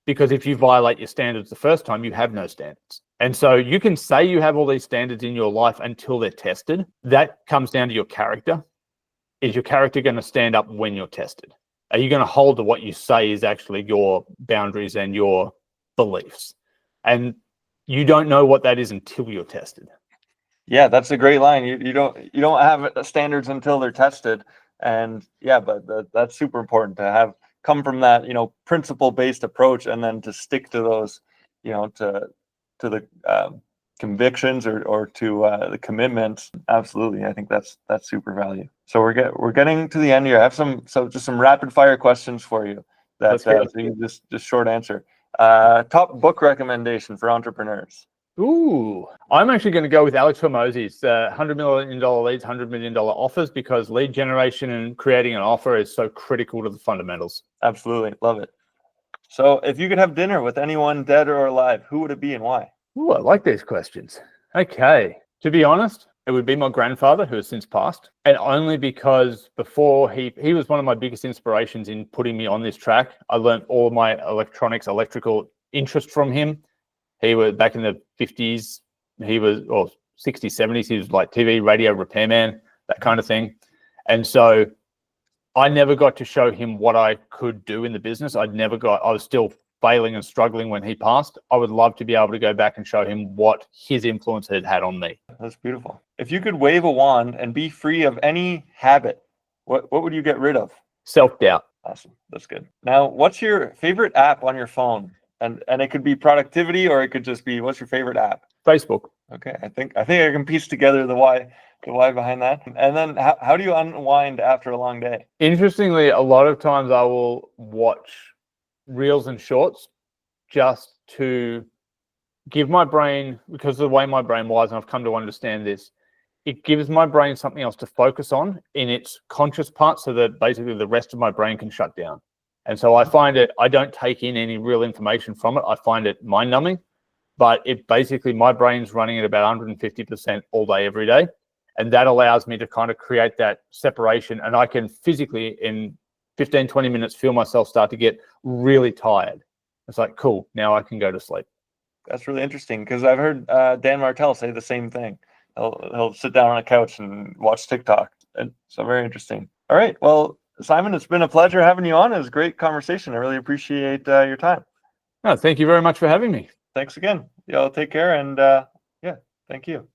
Because if you violate your standards the first time, you have no standards. And so you can say you have all these standards in your life until they're tested. That comes down to your character. Is your character going to stand up when you're tested? Are you going to hold to what you say is actually your boundaries and your beliefs? And you don't know what that is until you're tested. Yeah, that's a great line. You don't have standards until they're tested. And yeah, but that's super important to come from that, principle-based approach and then to stick to those, to the convictions or to the commitments. Absolutely. I think that's super value. So we're getting to the end here. I have just some rapid fire questions for you that you just short answer. Top book recommendation for entrepreneurs. Ooh, I'm actually going to go with Alex Hormozi's $100 million leads, $100 million offers, because lead generation and creating an offer is so critical to the fundamentals. Absolutely. Love it. So if you could have dinner with anyone dead or alive, who would it be and why? Ooh, I like these questions. Okay. To be honest, it would be my grandfather, who has since passed. And only because before he was one of my biggest inspirations in putting me on this track. I learned all my electrical interest from him. He was back in the 50s, or 60s, 70s, he was like TV, radio repairman, that kind of thing. And so I never got to show him what I could do in the business. I was still failing and struggling when he passed. I would love to be able to go back and show him what his influence had on me. That's beautiful. If you could wave a wand and be free of any habit, what would you get rid of? Self-doubt. Awesome. That's good. Now, what's your favorite app on your phone? And it could be productivity, or it could just be, what's your favorite app? Facebook. Okay, I think I can piece together the why behind that. And then how do you unwind after a long day? Interestingly, a lot of times I will watch reels and shorts just to give my brain, because of the way my brain wires, and I've come to understand this, it gives my brain something else to focus on in its conscious part so that basically the rest of my brain can shut down. And so I find it, I don't take in any real information from it. I find it mind numbing, but it basically, my brain's running at about 150% all day, every day. And that allows me to kind of create that separation. And I can physically, in 15, 20 minutes, feel myself start to get really tired. It's like, cool, now I can go to sleep. That's really interesting, because I've heard Dan Martell say the same thing. He'll sit down on a couch and watch TikTok. And so very interesting. All right. Well, Simon, it's been a pleasure having you on. It was a great conversation. I really appreciate your time. No, thank you very much for having me. Thanks again. Take care. And yeah, thank you.